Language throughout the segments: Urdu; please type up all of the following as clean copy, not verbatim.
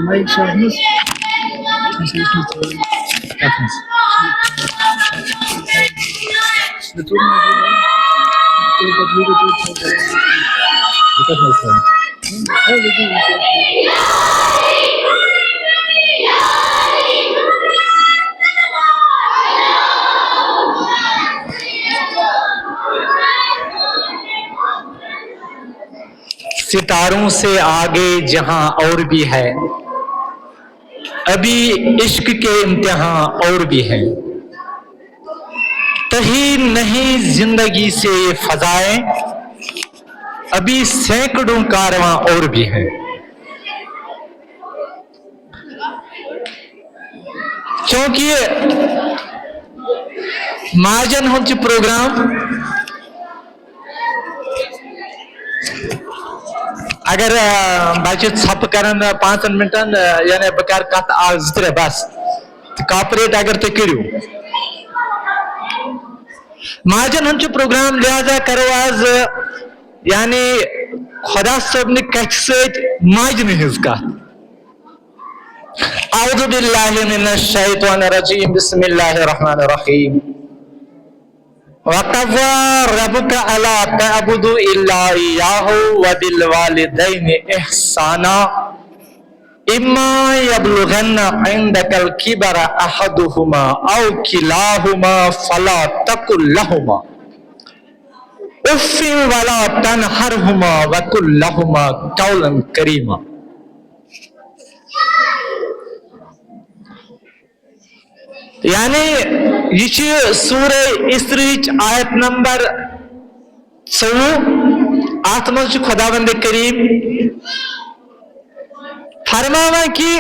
Mike Sharmas. ستاروں سے آگے جہاں اور بھی ہے، ابھی عشق کے امتحان اور بھی ہے، کہیں نہیں زندگی سے یہ فضائیں، ابھی سینکڑوں کارواں اور بھی ہے۔ چونکہ ماجن ہم پروگرام اگر بچہ ژھپ کرن 5 منٹن یعنی بہ کر کت اکھ زٕ ترٛےٚ بس کاپریٹ اگر تُہۍ کٔرِو ماجن ہُنٛد چھُ پروگرام، لہذا کرو آز یعنی خدا صٲبنہِ کتھِ سۭتۍ ماجنہِ ہٕنٛز کتھ۔ اعوذ باللہ من الشیطان الرجیم، بسم اللہ الرحمن الرحیم۔ وَقَضَىٰ رَبُّكَ أَلَّا تَعْبُدُوا إِلَّا إِيَّاهُ وَبِالْوَالِدَيْنِ إِحْسَانًا إِمَّا يَبْلُغَنَّ عِندَكَ الْكِبَرَ أَحَدُهُمَا أَوْ كِلَاهُمَا فَلَا تَقُل لَّهُمَا أُفٍّ وَلَا تَنْهَرْهُمَا وَقُل لَّهُمَا قَوْلًا كَرِيمًا۔ یعنی یہ سورہ اسرائیل آیت نمبر 24، ات مز خداوند کریم فرماوان کہ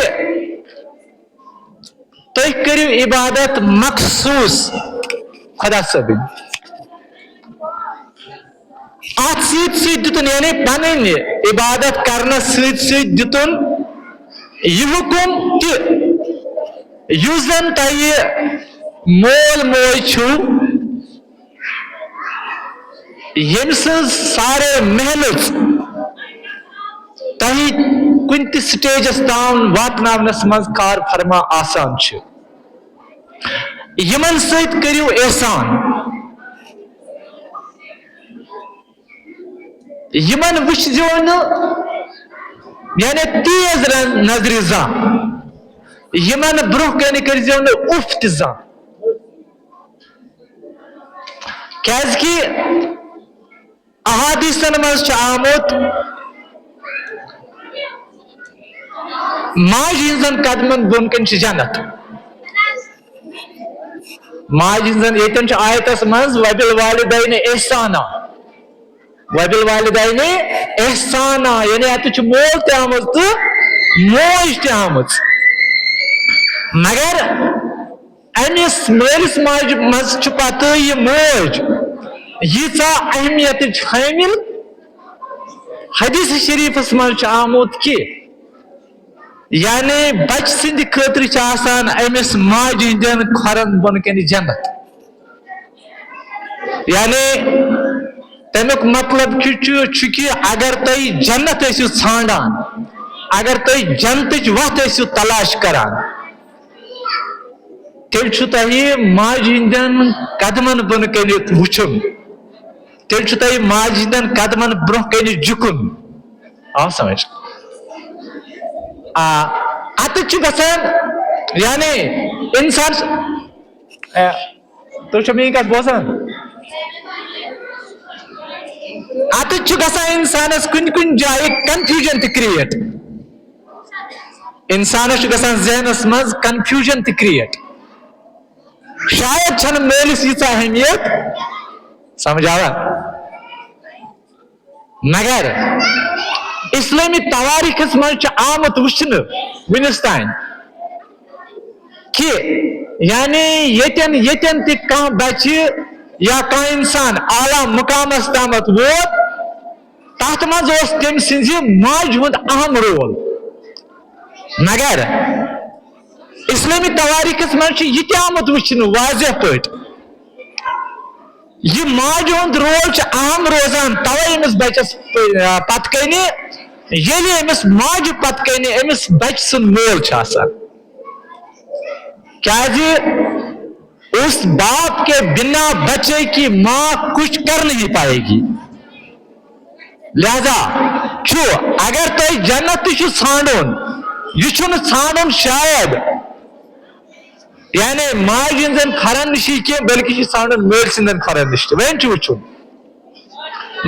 تُہۍ کٔرِو عبادت مخصوص خدا صٲبٕنۍ۔ ات سۭتۍ دِتُن یعنی پنٕنۍ عبادت کرنس سۭتۍ دِتُن یہ حکم کہ یُس زن تۄہہِ مول موج چھُو ییٚمہِ سٕنٛز سارے محنت تۄہہِ کُنہِ تہِ سٹیجس تام واتناونس منٛز کار فرما آسان چھِ، یِمن سۭتۍ کٔرِو احسان، یِمن وٕچھزیو نہٕ یعنی تیز نظرِ زانٛہہ، یمن برونٛہہ کنہِ کٔرزیو نہٕ اُف تہِ زانٛہہ، کیازِ کہ احادیثن منٛز چھُ آمُت ماجہِ ہٕنٛزن قدمن بۄن کٔنۍ چھِ جنت۔ ماجہِ ہٕنٛزن ییٚتٮ۪ن چھُ آیتس منٛز وَبِالْوَالِدَيْنِ احسانا، وَبِالْوَالِدَيْنِ احسانا یعنی اتہِ چھُ مول تہِ آمٕژ تہٕ موج تہِ آمٕژ، مگر امس مٲلِس ماجہِ منٛز چھُ پتہٕ یہِ موج ییٖژاہ اہمیتٕچ حٲمِل، حدیث شریفس منٛز چھُ آمُت کہ یعنی بچہ سٕنٛدِ خٲطرٕ چھِ آسان أمِس ماجہِ ہٕنٛدٮ۪ن کھۄرن بۄن کنہِ جنت۔ یعنی تمیُک مطلب چھُ کہ اگر تُہۍ جنت ٲسِو ژھانڈان، اگر تُہۍ جنتٕچ وتھ ٲسِو تلاش کران، تیٚلہِ چھُ تۄہہِ ماجہِ ہٕنٛدٮ۪ن قدمن بۄن کنہِ وٕچھُن، تیٚلہِ چھُ تۄہہِ ماجہِ ہٕنٛدٮ۪ن قدمن برونٛہہ کنہِ جُکُن۔ آو سمجھ؟ اتہِ چھُ گژھان یعنی انسان تُہۍ چھِو میٲنۍ کتھ بوزان؟ اتہِ چھُ گژھان انسانس کُنہِ کُنہِ جایہِ کنفیوجن تہِ کریٹ، انسانس چھُ گژھان ذہنس منٛز کنفیوجن تہِ کریٹ، شاید چھنہٕ مٲلِس ییٖژاہ اہمیت سمجھ آوا، مگر اسلٲمی تواریٖخس منٛز چھُ آمُت وٕچھنہٕ وُنِس تانۍ کہ یعنی ییٚتٮ۪ن تہِ کانٛہہ بچہِ یا کانٛہہ انسان اعلیٰ مقامس تامتھ ووت، تتھ منٛز اوس تٔمۍ سٕنٛزِ ماجہِ ہُنٛد اہم رول، مگر اسلٲمی تواریٖخس منٛز چھُ یہِ تہِ آمُت وٕچھنہٕ واضح پٲٹھۍ یہ ماجہِ ہُنٛد رول چھُ اہم روزان توے أمِس بچس پتہٕ کنہِ ییٚلہِ أمِس ماجہِ پتہٕ کنہِ أمِس بچہِ سُنٛد مول چھُ آسان کیازِ اس باپ کے بنا بچے کی ماں کچھ کر نہیں پائے گی لہذا چھُ اگر تۄہہِ جنت تہِ چھُ ژھانڈُن یہِ چھُنہٕ ژھانڈُن شاید یعنی ماجہِ ہٕنٛزن کھۄرن نِشی کینٛہہ بلکہِ چھُ ژھانڈُن مٲلۍ سٕنٛدٮ۪ن کھۄرن نِش تہِ وۄنۍ چھُ وٕچھُن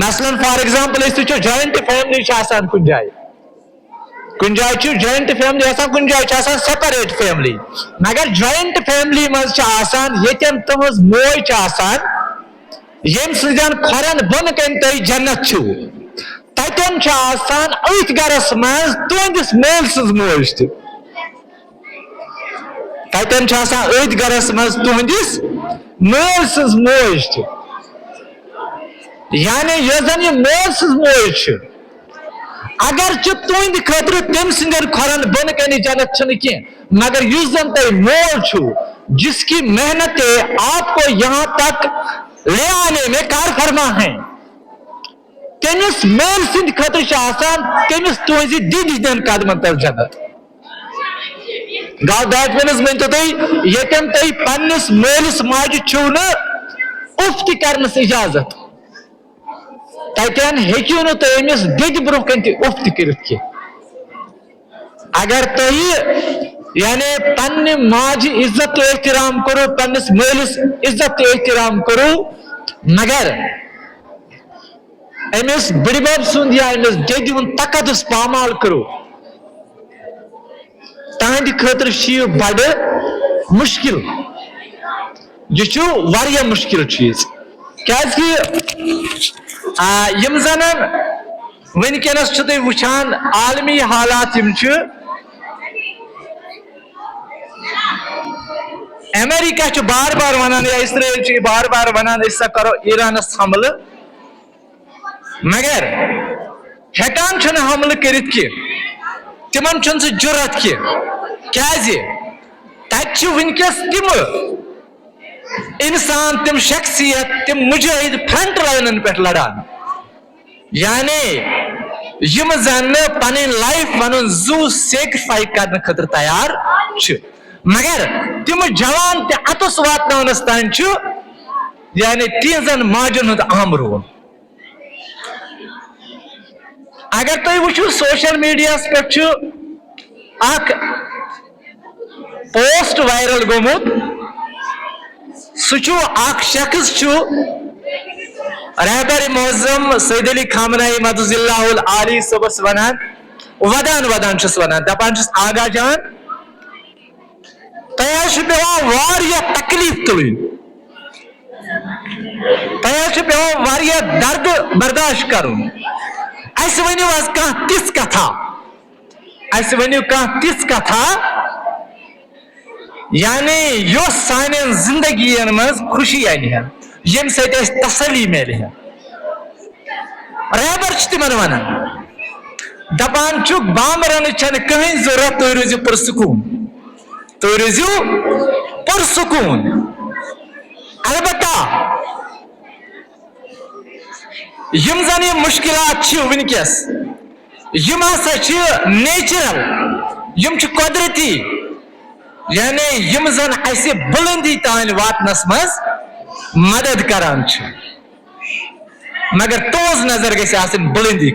مثلاً فار ایگزامپل أسۍ وٕچھو جویِنٹ فیملی چھِ آسان کُنہِ جایہِ چھُ جویِنٹ فیملی آسان کُنہِ جایہِ چھِ آسان سیپریٹ فیملی مگر جویِنٹ فیملی منٛز چھِ آسان ییٚتٮ۪ن تُہٕنٛز موج چھِ آسان ییٚمہِ سٕنٛدٮ۪ن کھۄرن بۄنہٕ کَنہِ تۄہہِ جنت چھُو تتٮ۪ن چھِ آسان أتھۍ گرس منٛز تُہنٛدِس مٲلۍ سٕنٛز موج تہِ تتٮ۪ن چھِ آسان أتھۍ گرس منٛز تُہنٛدِس مٲلۍ سٕنٛز موج تہِ یعنی یۄس زن یہِ مٲلۍ سٕنٛز موج چھِ اگرچہِ تُہنٛدِ خٲطرٕ تٔمۍ سٕنٛدٮ۪ن کھۄرن بۄنہٕ کنہِ جنت چھنہٕ کینٛہہ مگر یُس زن تۄہہِ مول چھُو جس کی محنتیں آپ کو یہاں تک لے آنے میں کار فرما ہیں تٔمِس مٲلۍ سٕنٛدِ خٲطرٕ چھِ آسان تٔمِس تُہنٛزِ دِدِ ہٕنٛدٮ۪ن قدمن تل جنت گوٚو دیٹ میٖنٕز ؤنۍتو تُہۍ ییٚتٮ۪ن تُہۍ پننِس مٲلِس ماجہِ چھُو نہٕ اُف تہِ کرنس اجازت تتٮ۪ن ہیٚکِو نہٕ تُہۍ أمِس دِدِ برونٛہہ کنہِ تہِ اُف تہِ کٔرِتھ کینٛہہ اگر تُہۍ یعنی پننہِ ماجہِ عزت تہٕ احترام کوٚرو پننِس مٲلِس عزت تہٕ احترام کوٚرو مگر أمِس بٕڈِبب سُنٛد یا أمِس دِدِ ہُنٛد تقدس پامال کوٚرو تہنٛدِ خٲطرٕ چھُ یہِ بڑٕ مُشکِل یہِ چھُ واریاہ مُشکِل چیٖز کیازِ کہِ یِم زن وٕنکیٚنس چھُ تُہۍ وٕچھان عالمی حالات یِم چھِ امریکہ چھُ بار بار ونان یا اسرائیل چھُ بار بار ونان أسۍ ہسا کرو ایرانس حملہٕ مگر ہیٚکان چھُنہٕ حملہٕ کٔرِتھ کینٛہہ تِمن چھُنہٕ سُہ جُرت کینٛہہ کیازِ تتہِ چھِ وٕنکیٚس تِمہٕ انسان تِم شخصیت تِم مُجٲہد فرنٹ لاینن پٮ۪ٹھ لڑان یعنی یِم زن نہٕ پنٕنۍ لایف ونُن زو سیکرِفاے کرنہٕ خٲطرٕ تیار چھِ مگر تِمہٕ جوان تہِ اتس واتناونس تانۍ چھُ یعنی تِہنٛزن ماجن ہُنٛد اہم رول اگر تُہۍ وٕچھِو سوشل میڈیاہس پٮ۪ٹھ چھُ اکھ پوسٹ وائرل گوٚمُت سُہ چھُ اکھ شخص چھُ رہبر معظم سید علی خامنائی مدض اللہ العالی صٲبس ودان چھُس ونان دپان چھُس آغا جان تۄہہِ حظ چھُ پیٚوان واریاہ تکلیف تُلٕنۍ تۄہہِ حظ چھُ پیٚوان واریاہ درد برداشت کرُن اسہِ ؤنِو حظ کانٛہہ تِژھ کتھا یعنی یۄس سانٮ۪ن زندگین منٛز خوشی انہِ ہا ییٚمہِ سۭتۍ اسہِ تسلی میلہِ ہا رہبر چھُ تِمن ونان دپان چھُکھ بامبرنٕچ چھنہٕ کٕہٕنۍ ضروٗرت تُہۍ روٗزِو پُرسکوٗن البتہ یِم زن یِم مُشکلات چھِ وٕنکیٚس یِم ہسا چھِ نیچرل یِم چھِ قۄدرتی یعنی یِم زن اسہِ بُلندی تانۍ واتنس منٛز مدد کران چھِ مگر تُہنٛز نظر گژھِ آسٕنۍ بُلندی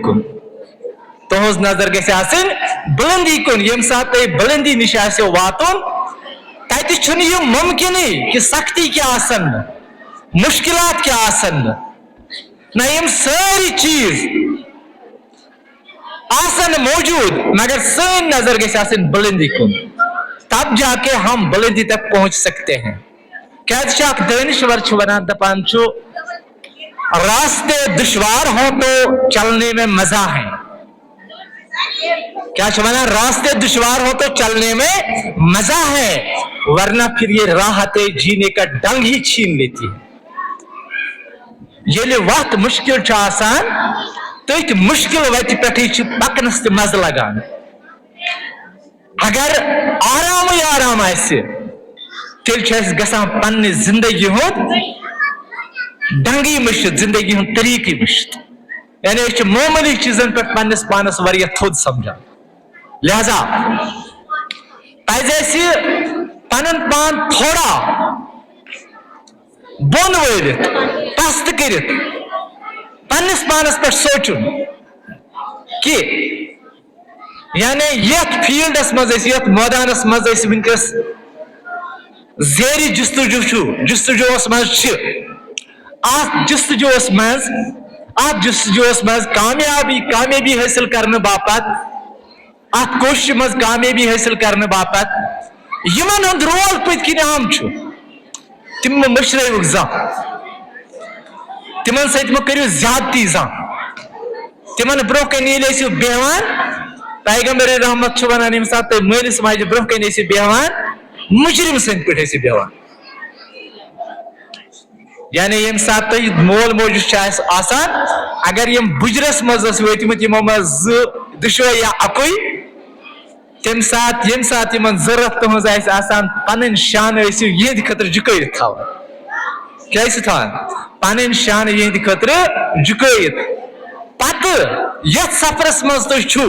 کُن ییٚمہِ ساتہٕ تۄہہِ بُلندی نِش آسیو واتُن تتہِ چھُنہٕ یہِ مُمکِنٕے کہِ سختی کیٛاہ آسن نہٕ مُشکلات کیٛاہ آسن نہ یِم سٲری چیٖز آسن موجوٗد مگر سٲنۍ نظر گژھِ آسٕنۍ بُلندی کُن تب جا کے ہم بلندی تک پہنچ سکتے ہیں کیازِ چھُ اکھ دٲنِشور چھُ ونان دپان چھُ راستے دشوار ہو تو چلنے میں مزہ ہے کیا چھُ ونان راستے دشوار ہو تو چلنے میں مزہ ہے ورنہ پھر یہ راحتیں جینے کا ڈنگ ہی چھین لیتی ہے ییٚلہِ وتھ مُشکِل چھُ آسان تٔتھۍ مُشکِل وتہِ پٮ۪ٹھٕے چھُ پکنس تہِ مزٕ لگان اگر آرام آسہِ تیٚلہِ چھُ اسہِ گژھان پننہِ زندگی ہُنٛد ڈنگٕے مٔشِتھ زندگی ہُنٛد طریٖقٕے مٔشِتھ یعنی معمولی چیزن پہ پنس پانس واریاہ تھود سمجھان لہذا پزِ پنن پان تھوڑا بون وٲلِتھ پست کٔرِتھ پننس پانس پہ سوچن کہ یعنی یتھ فیلڈس مز یتھ میدانس مز ونکس زیری جستجوس مز جستجوس مز کامیابی حاصل کرنے باپت ات کوشش مز کامیابی حاصل کرنے باپت یمن ہند رول پت کن عام تم مشرو زان تمن ست کرو زیادتی زان تمن برو کن یل بیہوان پیغمبر رحمت ونان یم سات مالس ماجہ برو کن بیہوان مجرم سند پہ بیہوان یعنی یم سات تہ مول موج آسان اگر یم بجرس مز وتمت یمو مز دشوے یا اکوئی یم سات یمن ضرورت تہذ آسان پن شان یہ خطر جکت تھوان کیا تھوان پن شان یہ خطر جکت پتہ یت سفرس مز تھی چھو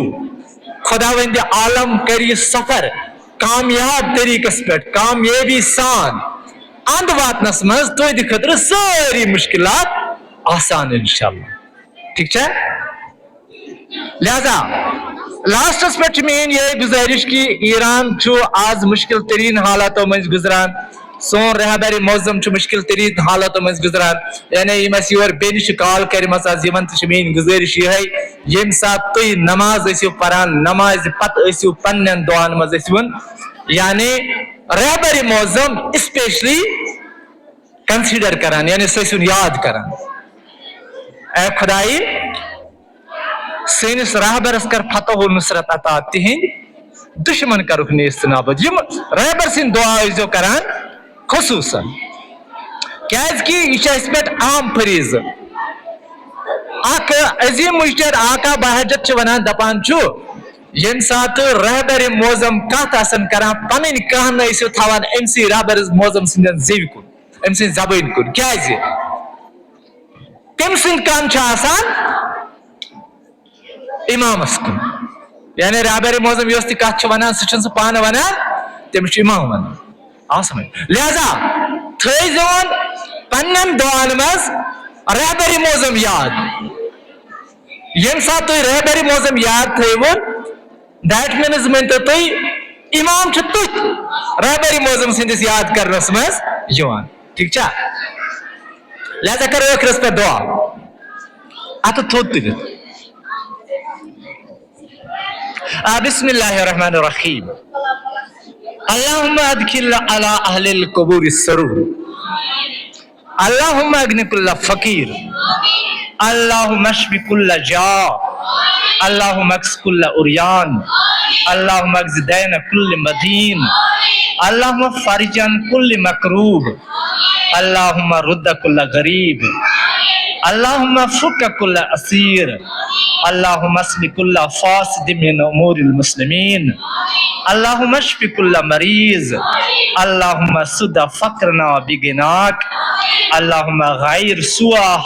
خداوند عالم کر یہ سفر کامیاب طریقس پہ کامیابی سان اند واتنس مز تہد خطر ساری مشکلات آسان انشاءاللہ ٹھیک ہے لہذا لاسٹس پہ مین یہ گزارش کہ ایران آز مشکل ترین حالاتوں مز گزران سون رہبر معظم مشکل ترین حالاتوں مز گزران یعنی یم اس یور بے نش کال کرم یمن تہ مین گزارش یہ یم سات تھی نماز ٲسِو پران نماز پتہ ٲسِو پنن دعان مز ٲسۍوُن یعنی رہبر معظم اسپیشلی کنسیڈر کران یعنی سہ یاد کران اے خدائی سینس رہبرس کر فتح و نصرت عطا تہند دشمن کرک نیست نابود یم رہبر سن دعا ٲسۍزیو کران خصوصاً کیازکہ یہ اس پہ عام فریض اخ عظیم مجتہد آقا بہجت ونان دپان یم سات رہبر معظم کت آسن کران پنن کہن ٲسِو تھاوان امسی رہبر معظم سندین زیو کن ام سن زبان کن کیازِ تم سند کن آسان امامس کن یعنی رہبر معظم یس تہ کت ونان سہ پانہ ونان تمس امام ونان آسمے لہذا تھٲیزون پنن دعان مز رہبر معظم یاد یم سات تھی رہبر معظم یاد تھون دیٹ مینز ؤنتو تھی امام تھی رہبر معظم سندس یاد کرنس مز یوان ٹھیک چھا لہذا کرو ٲخرس پہ دعا ات تھوٚد تُلِتھ بسم اللہ الرحمن الرحیم اللہم ادخل علی اہل القبور السرور اللہم اغن کل فقیر اللہم اشف کل جاع اللہم اکس کل عریان اللہم اکس دین کل مدین اللہم فرجن کل مکروب اللہم رد کل غریب اللہم فک کل اسیر اللہم اسل کل فاسد من امور المسلمین اللہم اشف کل مریض اللہم سد فقرنا بغناک اللہم غیر سوا